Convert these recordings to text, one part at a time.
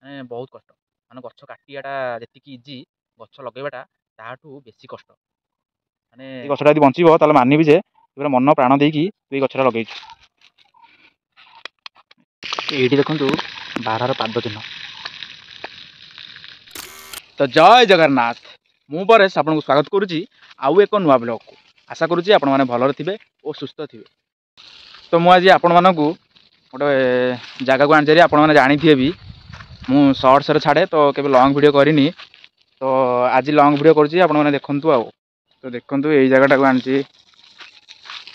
ମାନେ ବହୁତ କଷ୍ଟ। ମାନେ ଗଛ କାଟିବାଟା ଯେତିକି ଇଜି, ଗଛ ଲଗେଇବାଟା ତାଠୁ ବେଶୀ କଷ୍ଟ। ମାନେ ଗଛଟା ଯଦି ବଞ୍ଚିବ ତାହେଲେ ମାନିବି ଯେ ପୁରା ମନ ପ୍ରାଣ ଦେଇକି ତୁ ଏଇ ଗଛଟା ଲଗେଇଛୁ। ଏଇଠି ଦେଖନ୍ତୁ ବାରହାର ପାଦ ଚିହ୍ନ। ତ ଜୟ ଜଗନ୍ନାଥ। ମୁଁ ପରେଶ ଆପଣଙ୍କୁ ସ୍ୱାଗତ କରୁଛି ଆଉ ଏକ ନୂଆ ବ୍ଲଗକୁ। ଆଶା କରୁଛି ଆପଣମାନେ ଭଲରେ ଥିବେ ଓ ସୁସ୍ଥ ଥିବେ। ତ ମୁଁ ଆଜି ଆପଣମାନଙ୍କୁ ଗୋଟେ ଜାଗାକୁ ଆଣିଛି। ଆପଣମାନେ ଜାଣିଥିବେ ବି, ମୁଁ ସର୍ଟସରେ ଛାଡ଼େ ତ କେବେ ଲଙ୍ଗ୍ ଭିଡ଼ିଓ କରିନି। ତ ଆଜି ଲଙ୍ଗ୍ ଭିଡ଼ିଓ କରୁଛି, ଆପଣମାନେ ଦେଖନ୍ତୁ। ଆଉ ତ ଦେଖନ୍ତୁ ଏଇ ଜାଗାଟାକୁ ଆଣିଛି।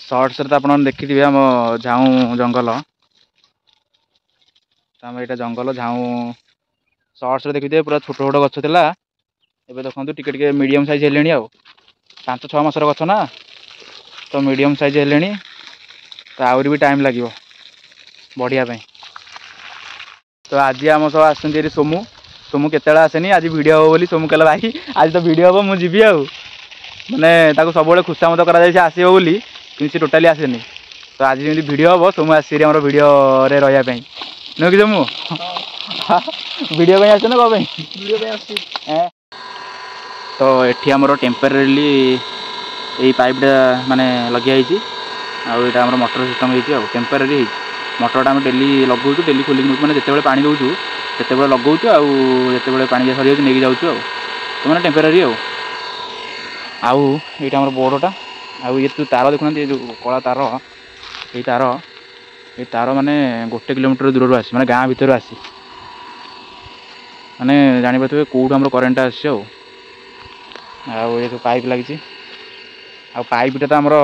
ସର୍ଟସରେ ତ ଆପଣମାନେ ଦେଖିଥିବେ ଆମ ଝାଉଁ ଜଙ୍ଗଲ। ତ ଆମର ଏଇଟା ଜଙ୍ଗଲ ଝାଉଁ। ସର୍ଟସରେ ଦେଖିଥିବେ ପୁରା ଛୋଟ ଛୋଟ ଗଛ ଥିଲା, ଏବେ ଦେଖନ୍ତୁ ଟିକେ ଟିକେ ମିଡ଼ିୟମ୍ ସାଇଜ୍ ହେଲେଣି। ଆଉ 5-6 ମାସର ଗଛ ନା, ତ ମିଡ଼ିୟମ୍ ସାଇଜ୍ ହେଲେଣି। ତ ଆହୁରି ବି ଟାଇମ୍ ଲାଗିବ ବଢ଼ିବା ପାଇଁ। ତ ଆଜି ଆମ ସହ ଆସିଛନ୍ତି ଏଠି ସୋମୁ। ସୋମୁ କେତେବେଳେ ଆସେନି, ଆଜି ଭିଡ଼ିଓ ହେବ ବୋଲି ସୋମୁ କହିଲା ଭାଇ ଆଜି ତ ଭିଡ଼ିଓ ହେବ, ମୁଁ ଯିବି। ଆଉ ମାନେ ତାକୁ ସବୁବେଳେ ଖୁସାମତ କରାଯାଏ ସେ ଆସିବ ବୋଲି, କିନ୍ତୁ ସେ ଟୋଟାଲି ଆସେନି। ତ ଆଜି ଯେମିତି ଭିଡ଼ିଓ ହେବ, ସୋମୁ ଆସିଛି ଆମର ଭିଡ଼ିଓରେ ରହିବା ପାଇଁ। ନୁହେଁ କି ସୋମୁ? ଭିଡ଼ିଓ ପାଇଁ ଆସିଛ ନା କ'ଣ ପାଇଁ? ଭିଡ଼ିଓ ପାଇଁ ଆସିଛି। ତ ଏଠି ଆମର ଟେମ୍ପରାରିଲି ଏଇ ପାଇପ୍ଟା ମାନେ ଲଗିଆ ହେଇଛି। ଆଉ ଏଇଟା ଆମର ମଟର ସିଷ୍ଟମ୍ ହେଇଛି। ଆଉ ଟେମ୍ପରାରୀ ହେଇଛି। ମଟରଟା ଆମେ ଡେଲି ଲଗାଉଛୁ, ଡେଲି ଖୋଲିକି ନେଉଛୁ। ମାନେ ଯେତେବେଳେ ପାଣି ଦେଉଛୁ ସେତେବେଳେ ଲଗାଉଛୁ, ଆଉ ଯେତେବେଳେ ପାଣି ସରିଯାଉଛି ନେଇକି ଯାଉଛୁ। ଆଉ ତ ମାନେ ଟେମ୍ପରାରୀ। ଆଉ ଏଇଟା ଆମର ବୋର୍ଡ଼ଟା। ଆଉ ଇଏ ଯେଉଁ ତାର ଦେଖୁନାହାନ୍ତି, ଏ ଯେଉଁ କଳା ତାର, ଏଇ ତାର ମାନେ 1 କିଲୋମିଟର ଦୂରରୁ ଆସି, ମାନେ ଗାଁ ଭିତରୁ ଆସି, ମାନେ ଜାଣିପାରୁଥିବେ କେଉଁଠୁ ଆମର କରେଣ୍ଟଟା ଆସିଛି। ଆଉ ଏ ସବୁ ପାଇପ୍ ଲାଗିଛି। ଆଉ ପାଇପ୍ଟା ତ ଆମର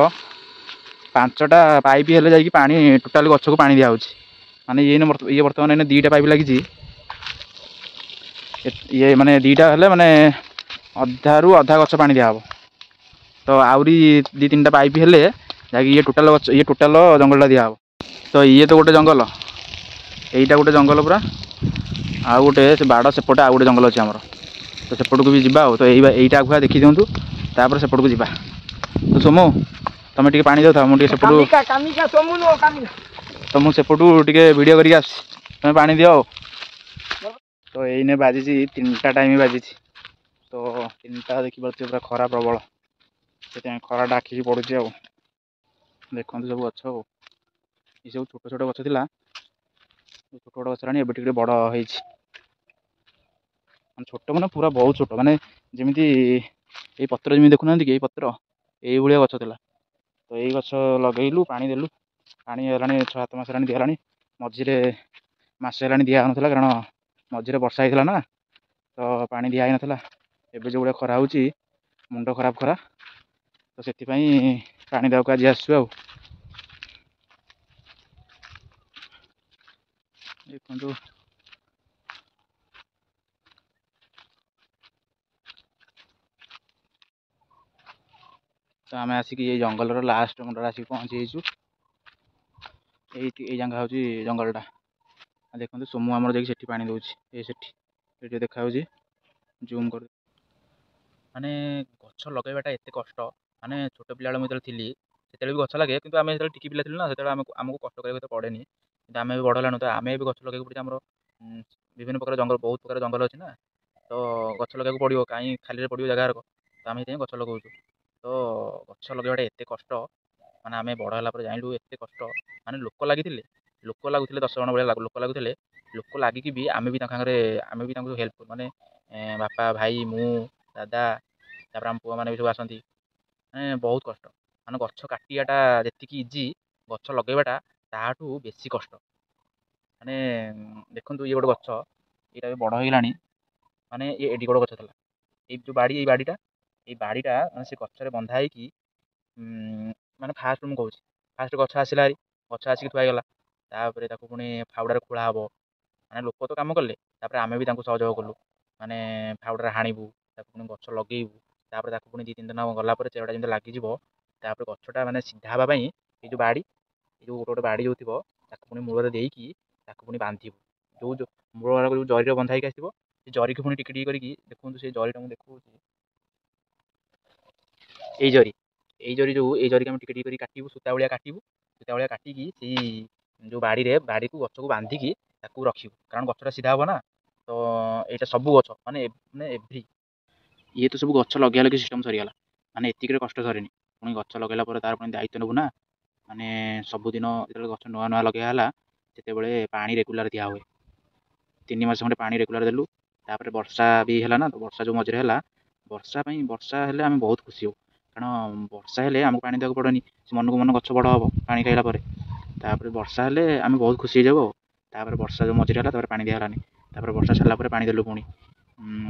5ଟା ପାଇପ୍ ହେଲେ ଯାଇକି ପାଣି ଟୋଟାଲ୍ ଗଛକୁ ପାଣି ଦିଆହେଉଛି। ମାନେ ଇଏ ବର୍ତ୍ତମାନ ଏଇନେ 2ଟା ପାଇପ୍ ଲାଗିଛି। ଇଏ ମାନେ 2ଟା ହେଲେ ମାନେ ଅଧାରୁ ଅଧା ଗଛ ପାଣି ଦିଆହେବ। ତ ଆହୁରି 2-3ଟା ପାଇପ୍ ହେଲେ ଯାଇକି ଇଏ ଟୋଟାଲ୍ ଗଛ, ଇଏ ଟୋଟାଲ୍ ଜଙ୍ଗଲଟା ଦିଆହେବ। ତ ଇଏ ତ ଗୋଟେ ଜଙ୍ଗଲ, ଏଇଟା ଗୋଟେ ଜଙ୍ଗଲ ପୁରା। ଆଉ ଗୋଟେ ସେ ବାଡ଼ ସେପଟେ ଆଉ ଗୋଟେ ଜଙ୍ଗଲ ଅଛି ଆମର। ତ ସେପଟକୁ ବି ଯିବା। ଆଉ ତ ଏଇଟା ଆଗୁଆ ଦେଖିଦିଅନ୍ତୁ, ତାପରେ ସେପଟକୁ ଯିବା। ତ ସୋମୁ ତମେ ଟିକେ ପାଣି ଦେଉଥାଅ, ମୁଁ ଟିକେ ସେପଟୁ ତ ମୁଁ ସେପଟୁ ଟିକେ ଭିଡ଼ିଓ କରିକି ଆସୁଛି, ତମେ ପାଣି ଦିଅ। ଆଉ ତ ଏଇନେ ବାଜିଛି 3ଟା ଟାଇମ୍ ବାଜିଛି। ତ 3ଟା ଦେଖିପାରୁଥିବେ ପୁରା ଖରା ପ୍ରବଳ, ସେଥିପାଇଁ ଖରାଟା ଆଖିକି ପଡ଼ୁଛି। ଆଉ ଦେଖନ୍ତୁ ସବୁ ଗଛ, ଆଉ ଏସବୁ ଛୋଟ ଛୋଟ ଗଛ ଥିଲା, ଛୋଟ ଛୋଟ ଗଛ ହେଲାଣି, ଏବେ ଟିକେ ବଡ଼ ହେଇଛି। ମାନେ ଛୋଟ ମାନେ ପୁରା ବହୁତ ଛୋଟ, ମାନେ ଯେମିତି ଏଇ ପତ୍ର ଯେମିତି ଦେଖୁନାହାନ୍ତି କି, ଏଇ ପତ୍ର ଏଇଭଳିଆ ଗଛ ଥିଲା। ତ ଏଇ ଗଛ ଲଗେଇଲୁ, ପାଣି ଦେଲୁ, ପାଣି ହେଲାଣି 6-7 ମାସ ହେଲାଣି ଦିଆହେଲାଣି। ମଝିରେ ମାସେ ହେଲାଣି ଦିଆ ହେଉନଥିଲା, କାରଣ ମଝିରେ ବର୍ଷା ହେଇଥିଲା ନା, ତ ପାଣି ଦିଆ ହେଇନଥିଲା। ଏବେ ଯେଉଁଭଳିଆ ଖରା ହେଉଛି, ମୁଣ୍ଡ ଖରାପ ଖରା, ତ ସେଥିପାଇଁ ପାଣି ଦେବାକୁ ଆଜି ଆସିଛୁ। ଆଉ ଦେଖନ୍ତୁ ତ ଆମେ ଆସିକି ଏଇ ଜଙ୍ଗଲର ଲାଷ୍ଟ ମୁଣ୍ଡରେ ଆସିକି ପହଞ୍ଚି ଯାଇଛୁ। ଏଇ ଜାଗା ହେଉଛି ଜଙ୍ଗଲଟା। ଦେଖନ୍ତୁ ସୋମୁ ଆମର ଯାଇକି ସେଠି ପାଣି ଦେଉଛି, ସେଠି ଦେଖା ହେଉଛି, ଜୁମ୍ କରି। ମାନେ ଗଛ ଲଗାଇବାଟା ଏତେ କଷ୍ଟ। ମାନେ ଛୋଟ ପିଲାବେଳେ ମୁଁ ଯେତେବେଳେ ଥିଲି ସେତେବେଳେ ବି ଗଛ ଲାଗେ, କିନ୍ତୁ ଆମେ ଯେତେବେଳେ ଟିକି ପିଲା ଥିଲୁ ନା, ସେତେବେଳେ ଆମକୁ କଷ୍ଟ କରିବାକୁ ଏତେ ପଡ଼େନି। କିନ୍ତୁ ଆମେ ବି ବଡ଼ ହେଲାଣୁ, ତ ଆମେ ବି ଗଛ ଲଗାଇବାକୁ ପଡ଼ୁଛି। ଆମର ବିଭିନ୍ନ ପ୍ରକାର ଜଙ୍ଗଲ, ବହୁତ ପ୍ରକାର ଜଙ୍ଗଲ ଅଛି ନା, ତ ଗଛ ଲଗାଇବାକୁ ପଡ଼ିବ, କାହିଁ ଖାଲିରେ ପଡ଼ିବ ଜାଗା। ତ ଆମେ ସେଥିପାଇଁ ଗଛ ଲଗାଉଛୁ। ତ ଗଛ ଲଗାଇବାଟା ଏତେ କଷ୍ଟ, ମାନେ ଆମେ ବଡ଼ ହେଲା ପରେ ଜାଣିଲୁ ଏତେ କଷ୍ଟ। ମାନେ ଲୋକ ଲାଗୁଥିଲେ 10 ଜଣ ଭଳିଆ ଲୋକ ଲାଗୁଥିଲେ। ଲୋକ ଲାଗିକି ବି ଆମେ ବି ତାଙ୍କ ସାଙ୍ଗରେ, ଆମେ ବି ତାଙ୍କୁ ହେଲ୍ପ କରୁ। ମାନେ ବାପା, ଭାଇ, ମୁଁ, ଦାଦା, ତାପରେ ଆମ ପୁଅମାନେ ବି ସବୁ ଆସନ୍ତି। ମାନେ ବହୁତ କଷ୍ଟ। ମାନେ ଗଛ କାଟିବାଟା ଯେତିକି ଇଜି, ଗଛ ଲଗାଇବାଟା ତାଠୁ ବେଶୀ କଷ୍ଟ। ମାନେ ଦେଖନ୍ତୁ ଇଏ ଗୋଟେ ଗଛ, ଏଇଟା ବି ବଡ଼ ହେଇଗଲାଣି। ମାନେ ଏଠି ଗୋଟେ ଗଛ ଥିଲା, ଏଇ ଯେଉଁ ବାଡ଼ିଟା ମାନେ ସେ ଗଛରେ ବନ୍ଧା ହେଇକି, ମାନେ ଫାଷ୍ଟ ମୁଁ କହୁଛି, ଫାଷ୍ଟ ଗଛ ଆସିଲା ହାରି, ଗଛ ଆସିକି ଥୁଆ ହେଇଗଲା। ତାପରେ ତାକୁ ପୁଣି ଫାଉଡ଼ାରେ ଖୋଳା ହେବ। ମାନେ ଲୋକ ତ କାମ କଲେ, ତାପରେ ଆମେ ବି ତାଙ୍କୁ ସହଯୋଗ କଲୁ। ମାନେ ଫାଉଡ଼ାରେ ହାଣିବୁ, ତାକୁ ପୁଣି ଗଛ ଲଗେଇବୁ, ତାପରେ ତାକୁ ପୁଣି 2-3 ଦିନ ଗଲା ପରେ ଚେରଟା ଯେମିତି ଲାଗିଯିବ, ତାପରେ ଗଛଟା ମାନେ ସିଧା ହେବା ପାଇଁ ଏଇ ଯେଉଁ ବାଡ଼ି, ଏଇ ଯେଉଁ ଗୋଟେ ବାଡ଼ି ଯେଉଁ ଥିବ, ତାକୁ ପୁଣି ମୂଳରେ ଦେଇକି ତାକୁ ପୁଣି ବାନ୍ଧିବୁ। ଯେଉଁ ମୂଳ ଯେଉଁ ଜରିରେ ବନ୍ଧା ହେଇକି ଆସିଥିବ, ସେ ଜରିକୁ ପୁଣି ଟିକେ ଟିକେ କରିକି, ଦେଖନ୍ତୁ ସେ ଜରିଟା ମୁଁ ଦେଖାଉଛି, ଏଇ ଜରିକି ଆମେ ଟିକେ ଟିକେ କରି କାଟିବୁ, ସୂତା ଭଳିଆ କାଟିକି ସେଇ ଯେଉଁ ବାଡ଼ିକୁ ଗଛକୁ ବାନ୍ଧିକି ତାକୁ ରଖିବୁ, କାରଣ ଗଛଟା ସିଧା ହେବ ନା। ତ तो यहाँ सब गछ माने एभ्री ये तो सब गछ लगे लगे सिस्टम सरीगला माने एतिक कष्ट सरीनी पुणी गछ लगेला तार पुणी दायित्व नेबू ना माने सबुदिन जो गछ नुआ नुआ लगेगा से पानी रेगुलर दिया हुए 3 मास खंडे पानी रेगुलर देलु तापर वर्षा भी है ना तो वर्षा जो मझे है वर्षा हेले आम बहुत खुशी हो कारण वर्षा हेले आमको पानी देवाक पड़नी मन को मन गछ बड़ हम पानी खाइला वर्षा हेले आम बहुत खुशी हो जापर वर्षा जो मझे है पानी दिहलानी वर्षा सारा पानी देलु पुणी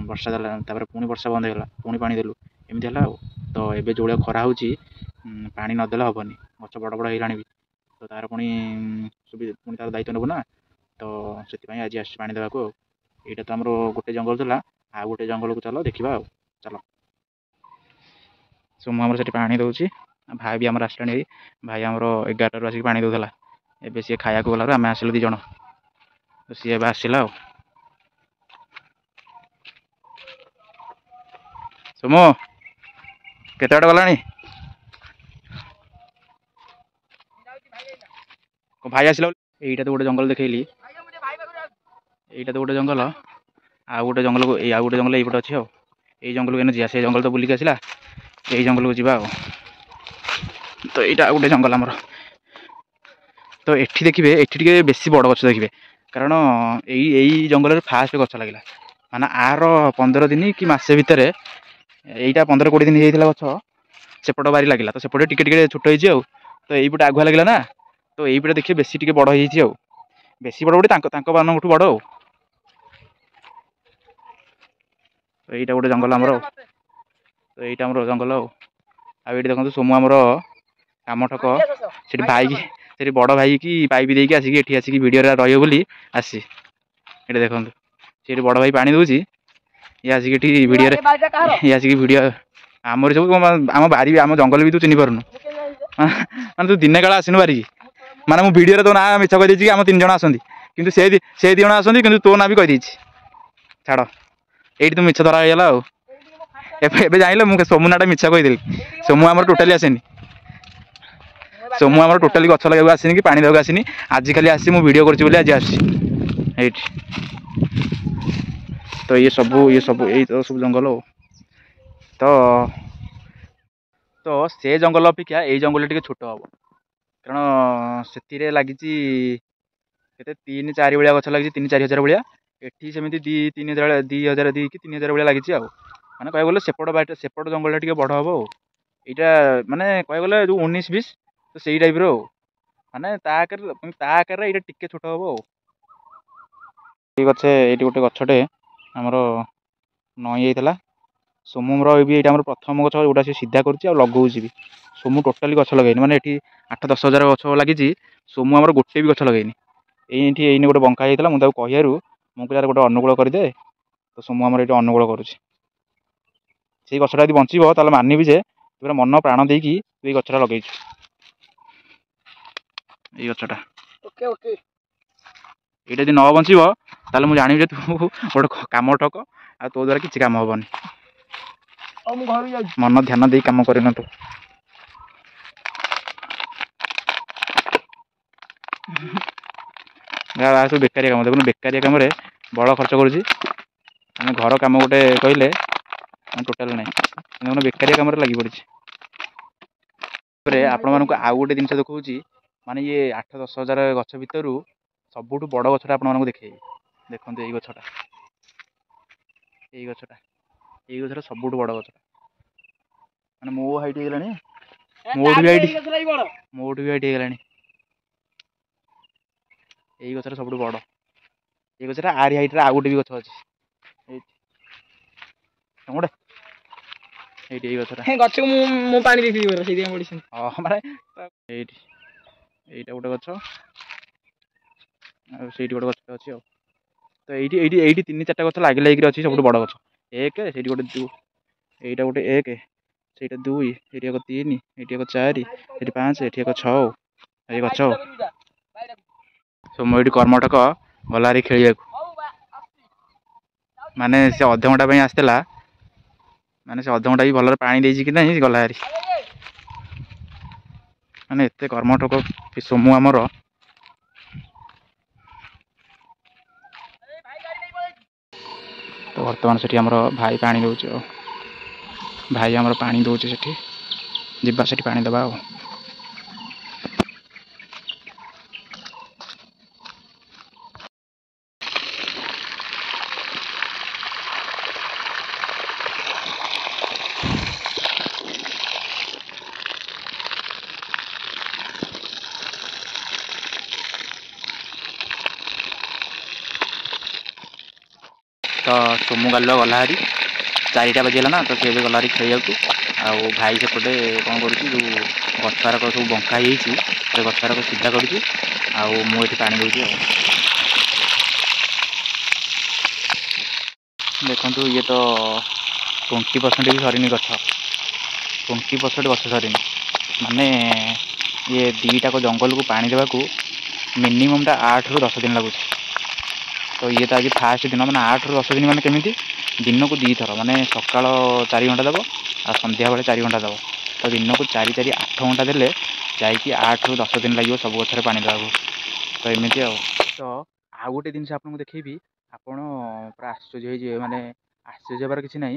वर्षा देला पुणी वर्षा बंद होगा पुणी पानी देलु एमती है तो ये जो खरा हो पानी नदेले हेनी गछ बड़ बड़ होगा भी तो तार पुणी पुणी तार दायित्व नेबू ना तो से आज आस पानी देवाक यहाँ तो आम गोटे जंगल था आ गोटे जंगल को चलो देखा चलो सोमू आम से पानी दौर भाई भी आम आसला भाई आमर 11 आसिक पानी दौला एवं सी खाया गला आम आसिलु 2 जन तो सी आसला सोमू केते बाट गलानी भाई आसला यहीटा तो गोटे जंगल देखली यहीटा तो गोटे जंगल आ गोटे जंगल को आ गोटे जंगल ये अच्छे यही जंगल को जा से जंगल तो बुलिक आसला यही जंगल को जा तो यहाँ गोटे जंगल आमर तो ये देखिए ये बेसी बड़ गछ देखिए कारण यही जंगल फास्ट गछ लगे माने आर 15 दिन कि मसे भितर यहीटा 15-20 दिन होता गछ सेपट बारी लगे तो सेपटे टिके छोट हो तो यहीपटे आगुआ लगे ना तो यहीपटे देखिए बेसी टिके बड़ हो बेसी बड़ बड़े मानू बड़ तो यहीटा गोटे जंगल आमर तो यहीटा आमर जंगल आगे देखो सोमू आमर काम ठक से भाई से बड़ भाई की पाइप देकी आसिक आसिक वीडियो रही आसी ये देखो सी बड़ भाई पानी दूसरी ये आसिक वीडियो ये आसिक वीडियो आमर सब आम बारी आम जंगल भी तू चिन्ह पारुनु माने तू दिन काल आसनु बारी माने मु वीडियो तो ना मिछ कही आम 3 जन आसती कि से 2 जन आसती कि तो ना भी कही छाड़ ये तो मिछ धरा होगा एवं जान मुझे सोमू नाटा मिछ कहीदेली सोमू आम टोटाली आसेनी सोमू आम टोटाली गछ लगे आसनी कि पानी देवाक आसनी आज खाली आसी मुझे वीडियो कर आज आसी तो ये सब यही तो सब जंगल तो तो से जंगल अपेक्षा यही जंगल टे छोट हम कारण से लगी 3-4 भाया गछ लगी 3-4 हजार भाया एटी सेमती 2,000 कि 3,000 भाया लगी माने कह गले सेपट जंगल टे बड़ हम यहाँ माने कह गले जो 19-20 तो सही टाइप रो माने आकार ये टिके छोट हम गछे ये गोटे गछटे आमर नई जाता सोमूर ये प्रथम गछ जोटा सी सीधा कर लगौच भी सोमू टोटाली गछ लगे माने ये 8-10 हजार गछ लगी सोमू आमर गोटे भी गछ लगे ये गोटे बंका जाता मुझे कहू मुझे गोटे अनुकूल करदे तो सोमू आमर ये अनुकूल करुँच गछटा यदि बचो तो मानवि जे पूरा मन प्राण देकी तू ये गछटा लगे ये गछटा ये यदि न बचो ताल मुझे जानी तू गोटे कम ठक आ तो द्वारा किसी काम हेनी मन ध्यान दे कम कर तू सब बेकारिया कम देखो बेकारिया कम बड़ खर्च करें घर कम गोटे कहले टोटाल ना बेकारिया कम लगी पड़े आपण मानक आउ गोटे जिन देखा माने ये 8-10 हजार गछ भितर सबुठ बड़ गछटा आप देखे देखो ये गछटा ये गछटा सबुठ बड़ गछटा माने मो हाइट हो गलानी मोठ भी हाइट हो गलानी यही गछटा सब बड़ ये गछटा आरी हाइट आउ गोटे भी गछ अच्छे ये गछटा गछ मु पानी देखी मेडिसिन माने এইটা गोटे गछ से गोटे गछ अच्छी तो ये 3-4टा गछ लगे लगे अच्छी सब बड़ गछ 1 से गोटे 2 यहाँ गोटे 1 से 2 ये 3 ये 4 ये 5 ये 6 ये गछ सोमू ये कर्मठक गला खेल माने से अध घंटा आसला माने से अध घंटा भी भल पानी देसी कि नहीं गला माने एत कर्मठक सोमू आमर तो बर्तमान से भाई पानी दौर भाई आमर पानी दौर से जीवा से पानी दबा तो सोमू गालुआ गला हारी 4टा बजेगा ना तो सी गला हारी खेल भाई सेपटे कौन कर गछारक सब बंका हो गछारक सीधा कर पानी दूसरी देखु ये तो 20% भी सरीनी गछ 20% गछ सरीनी माने ये 2टा जंगल को पानी देवा मिनिमम 8 ରୁ 10 दिन लगुच तो ये तो आज फास्ट दिन मैंने 8 ରୁ 10 दिन मैंने केमी दिन को 2 थर माने सकाल 4 घंटा दब आ संध्या बेले 4 घंटा दब तो दिन को 4 4 8 घंटा देले जाकि 8 ରୁ 10 दिन लगे सब गचर पानी देवा तो एमती तो आउ गोटे जिन आपको देखी आपड़ पूरा आश्चर्य माने आश्चर्य हबार किसी ना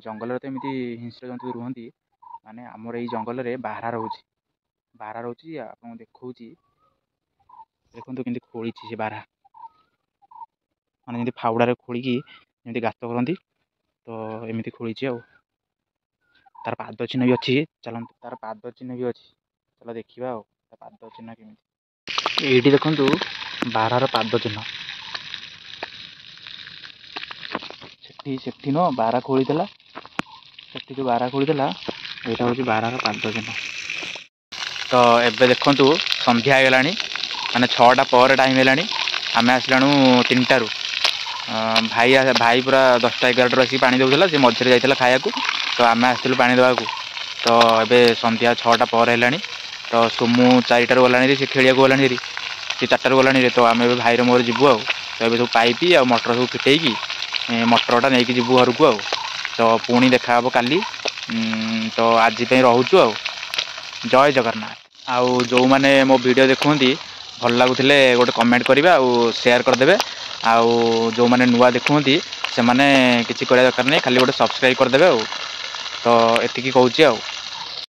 जंगल तो एमती हिंस्र जंतु रुहति माने आमर ये जंगल में बारहा रोचे आपको देखा देखो कि खोली से बारहा माने फाउड़े खोलिकी जमी गात करती तो एमती खोली तार पाद चिन्ह भी अच्छी चलते तार पाद चिन्ह भी अच्छी चलो देखा पाद चिन्ह केमी ये देखु बारहार पाद चिन्ह से न बारहा खोली से जो बारहा खोली यहाँ हूँ बारहार पाद चिन्ह तो एबे देखु संध्या हो गलानी माने 6टा पर टाइम है आम आसलाणु 3टारू भाई भाई पूरा 10टा 11टारू आसिक पानी दूसरा सी मझे जाइए खाया तो आम आसलु पानी देवाक तो ये संध्या 6टा पर है तो सोमू 4टारू गलानी सी खेलिया गलानी सी 4टारू गलानी तो आम भाई मोर जीवु आ तो ये सब पाइप आ मटर सब फिटेकी मटरटा नहीं जीवु घर को तो पुणी देखा काली तो आज रोचु आ जय जगन्नाथ आउ जो मैंने मो वीडियो देखुंती भल लगुले गोटे कमेंट करेंगे आउ शेयर करदे आउ जो मैंने नुआ देखुंती से मैंने किसी करने दरकार नहीं खाली गोटे सब्सक्राइब करदे तो एतिकी कहूँ।